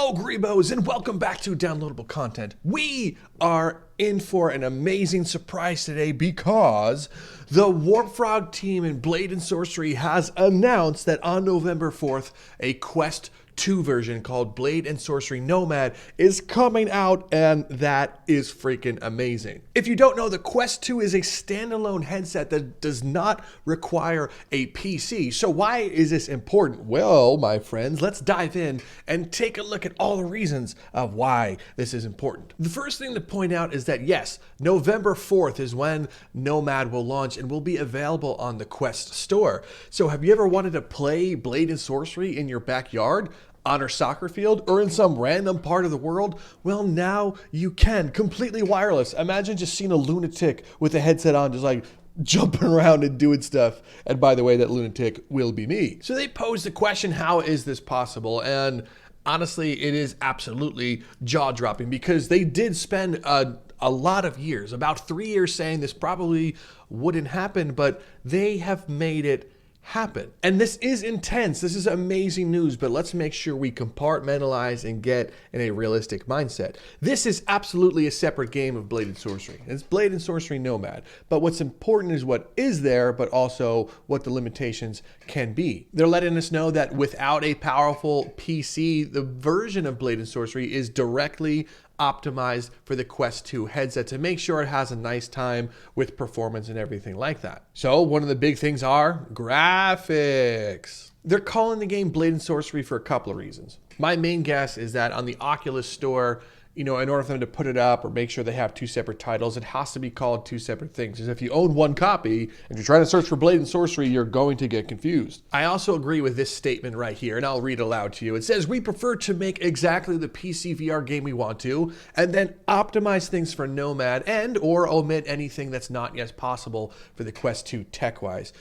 Hello, Grebos, and welcome back to Downloadable Content. We are in for an amazing surprise today because the Warp Frog team in Blade and Sorcery has announced that on November 4th, a Quest 2 version called Blade and Sorcery Nomad is coming out, and that is freaking amazing. If you don't know, the Quest 2 is a standalone headset that does not require a PC. So why is this important? Well, my friends, let's dive in and take a look at all the reasons of why this is important. The first thing to point out is that yes, November 4th is when Nomad will launch and will be available on the Quest store. So have you ever wanted to play Blade and Sorcery in your backyard, on a soccer field, or in some random part of the world? Well, now you can, completely wireless. Imagine just seeing a lunatic with a headset on, just like jumping around and doing stuff. And by the way, that lunatic will be me. So they posed the question, how is this possible? And honestly, it is absolutely jaw-dropping because they did spend a lot of years, about 3 years, saying this probably wouldn't happen, but they have made it happen. And this is intense. This is amazing news, but let's make sure we compartmentalize and get in a realistic mindset. This is absolutely a separate game of Blade and Sorcery. It's Blade and Sorcery Nomad. But what's important is what is there, but also what the limitations can be. They're letting us know that without a powerful PC, the version of Blade and Sorcery is directly optimized for the Quest 2 headset to make sure it has a nice time with performance and everything like that. So one of the big things are graphics. They're calling the game Blade and Sorcery for a couple of reasons. My main guess is that on the Oculus store, in order for them to put it up or make sure they have two separate titles, it has to be called two separate things. Because if you own one copy and you're trying to search for Blade and Sorcery, you're going to get confused. I also agree with this statement right here, and I'll read it aloud to you. It says, "We prefer to make exactly the PC VR game we want to, and then optimize things for Nomad and or omit anything that's not yet possible for the Quest 2 tech-wise."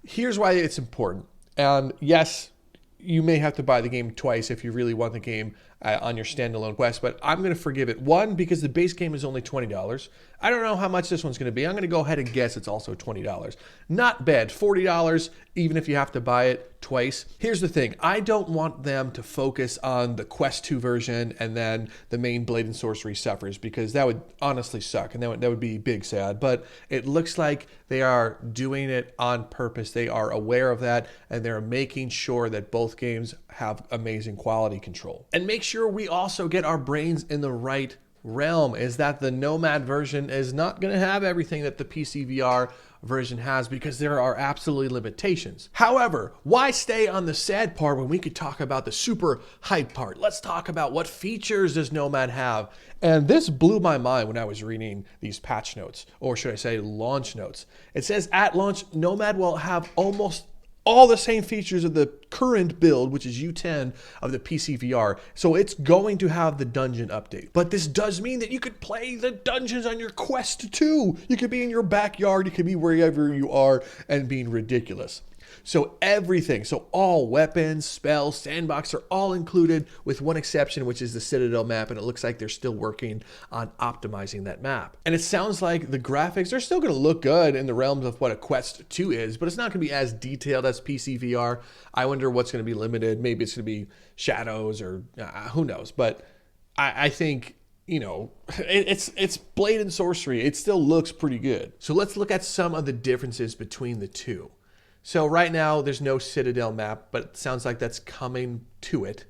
Here's why it's important. And yes, you may have to buy the game twice if you really want the game on your standalone Quest, but I'm going to forgive it. One, because the base game is only $20. I don't know how much this one's going to be. I'm going to go ahead and guess it's also $20. Not bad. $40, even if you have to buy it twice. Here's the thing. I don't want them to focus on the Quest 2 version and then the main Blade and Sorcery suffers, because that would honestly suck, and that would be big sad. But it looks like they are doing it on purpose. They are aware of that, and they're making sure that both games have amazing quality control. And make sure we also get our brains in the right realm, is that the Nomad version is not going to have everything that the PCVR version has, because there are absolutely limitations. However, why stay on the sad part when we could talk about the super hype part? Let's talk about what features does Nomad have. And this blew my mind when I was reading these patch notes, or should I say launch notes. It says at launch, Nomad will have almost all the same features of the current build, which is U10 of the PCVR. So it's going to have the dungeon update. But this does mean that you could play the dungeons on your Quest 2. You could be in your backyard, you could be wherever you are and being ridiculous. So everything, so all weapons, spells, sandbox are all included, with one exception, which is the Citadel map, and it looks like they're still working on optimizing that map. And it sounds like the graphics are still going to look good in the realms of what a Quest 2 is, but it's not going to be as detailed as PCVR. I wonder what's going to be limited. Maybe it's going to be shadows, or who knows. But I think, it's Blade and Sorcery. It still looks pretty good. So let's look at some of the differences between the two. So right now there's no Citadel map, but it sounds like that's coming to it.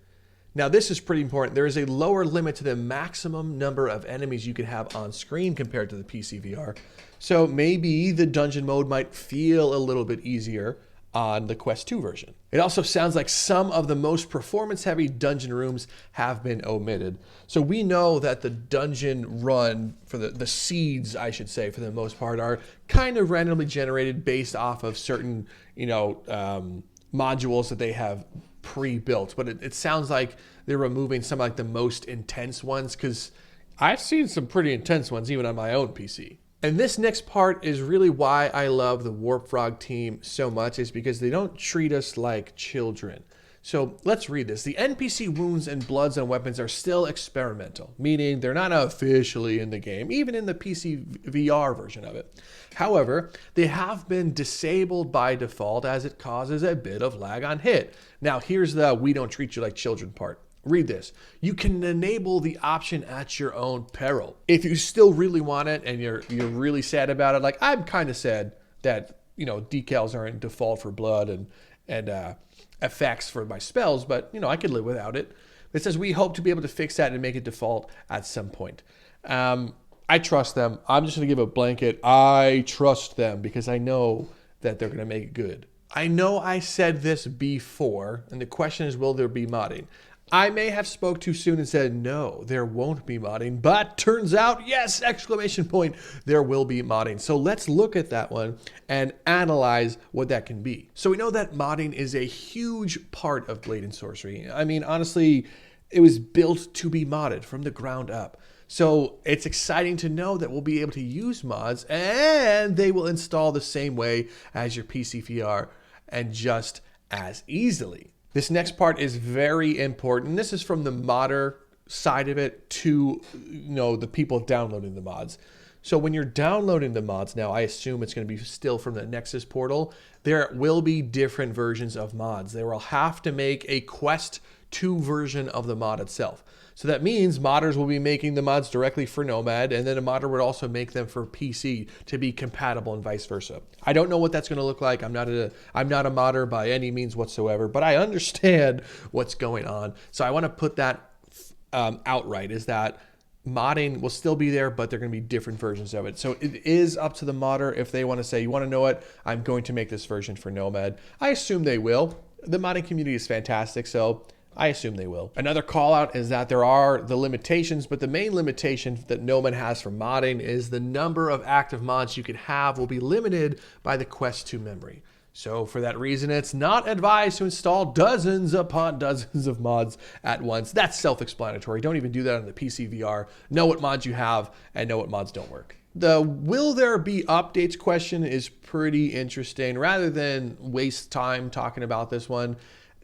Now this is pretty important. There is a lower limit to the maximum number of enemies you can have on screen compared to the PCVR. So maybe the dungeon mode might feel a little bit easier on the Quest 2 version. It also sounds like some of the most performance-heavy dungeon rooms have been omitted. So we know that the dungeon run, for the seeds, I should say, for the most part, are kind of randomly generated based off of certain, modules that they have pre-built. But it sounds like they're removing some like the most intense ones, because I've seen some pretty intense ones even on my own PC. And this next part is really why I love the Warp Frog team so much, is because they don't treat us like children. So let's read this. The NPC wounds and bloods on weapons are still experimental, meaning they're not officially in the game, even in the PC VR version of it. However, they have been disabled by default, as it causes a bit of lag on hit. Now here's the "we don't treat you like children" part. Read this. You can enable the option at your own peril. If you still really want it and you're really sad about it, like I'm kind of sad that, you know, decals aren't default for blood and effects for my spells, but, you know, I could live without it. It says we hope to be able to fix that and make it default at some point. I trust them. I'm just going to give a blanket. I trust them because I know that they're going to make it good. I know I said this before, and the question is, will there be modding? I may have spoke too soon and said, no, there won't be modding, but turns out, yes, exclamation point, there will be modding. So let's look at that one and analyze what that can be. So we know that modding is a huge part of Blade and Sorcery. I mean, honestly, it was built to be modded from the ground up. So it's exciting to know that we'll be able to use mods and they will install the same way as your PSVR and just as easily. This next part is very important. This is from the modder side of it to, you know, the people downloading the mods. So when you're downloading the mods now, I assume it's going to be still from the Nexus portal. There will be different versions of mods. They will have to make a Quest 2 version of the mod itself. So that means modders will be making the mods directly for Nomad, and then a modder would also make them for PC to be compatible and vice versa. I don't know what that's going to look like. I'm not a modder by any means whatsoever, but I understand what's going on. So I want to put that outright, is that modding will still be there, but they're going to be different versions of it. So it is up to the modder if they want to say, you want to know what? I'm going to make this version for Nomad. I assume they will. The modding community is fantastic, so I assume they will. Another call out is that there are the limitations, but the main limitation that Nomad has for modding is the number of active mods you can have will be limited by the Quest 2 memory. So for that reason, it's not advised to install dozens upon dozens of mods at once. That's self-explanatory. Don't even do that on the PSVR. Know what mods you have and know what mods don't work. The will there be updates question is pretty interesting. Rather than waste time talking about this one,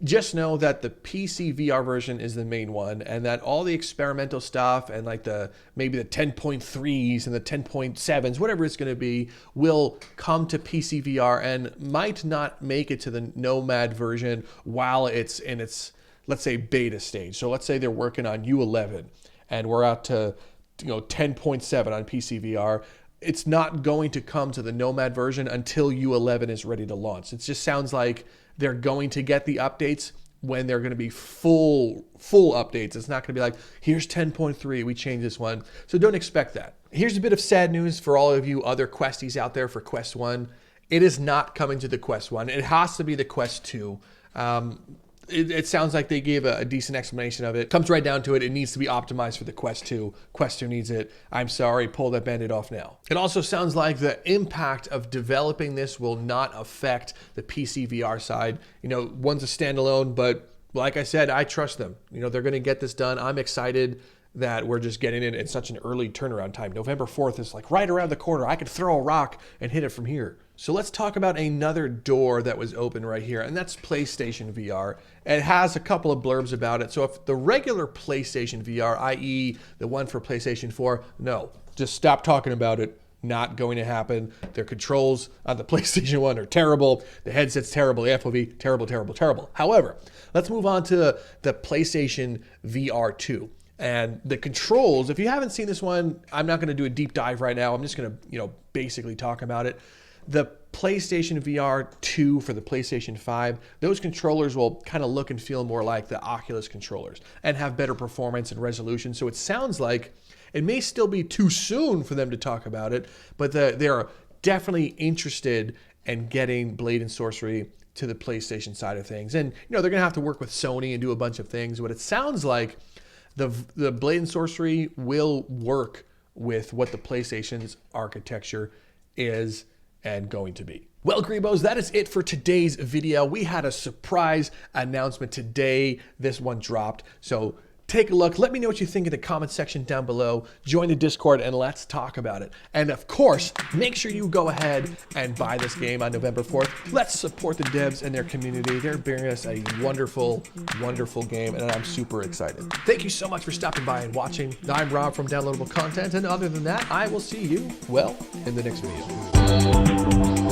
just know that the PSVR version is the main one, and that all the experimental stuff and like maybe the 10.3s and the 10.7s, whatever it's going to be, will come to PSVR and might not make it to the Nomad version while it's in its, let's say, beta stage. So let's say they're working on U11 and we're out to 10.7 on PSVR. It's not going to come to the Nomad version until U11 is ready to launch. It just sounds like they're going to get the updates when they're going to be full updates. It's not going to be like, here's 10.3, we changed this one. So don't expect that. Here's a bit of sad news for all of you other Questies out there for Quest 1. It is not coming to the Quest 1. It has to be the Quest 2. It sounds like they gave a decent explanation of it. Comes right down to it. It needs to be optimized for the Quest 2. Quest 2 needs it. I'm sorry, pull that Band-Aid off now. It also sounds like the impact of developing this will not affect the PSVR side. One's a standalone, but like I said, I trust them. They're going to get this done. I'm excited that we're just getting it in such an early turnaround time. November 4th is like right around the corner. I could throw a rock and hit it from here. So let's talk about another door that was open right here, and that's PlayStation VR. It has a couple of blurbs about it. So if the regular PlayStation VR, i.e. the one for PlayStation 4, no, just stop talking about it. Not going to happen. Their controls on the PlayStation 1 are terrible. The headset's terrible. The FOV, terrible, terrible, terrible. However, let's move on to the PlayStation VR 2. And the controls, if you haven't seen this one, I'm not going to do a deep dive right now. I'm just going to, basically talk about it. The PlayStation VR 2 for the PlayStation 5, those controllers will kind of look and feel more like the Oculus controllers and have better performance and resolution. So it sounds like it may still be too soon for them to talk about it, but they're definitely interested in getting Blade and Sorcery to the PlayStation side of things. And, they're going to have to work with Sony and do a bunch of things, but it sounds like the Blade and Sorcery will work with what the PlayStation's architecture is and going to be. Well, Greebos, that is it for today's video. We had a surprise announcement today. This one dropped. So take a look. Let me know what you think in the comment section down below. Join the Discord and let's talk about it. And of course, make sure you go ahead and buy this game on November 4th. Let's support the devs and their community. They're bringing us a wonderful, wonderful game, and I'm super excited. Thank you so much for stopping by and watching. I'm Rob from Downloadable Content, and other than that, I will see you, well, in the next video.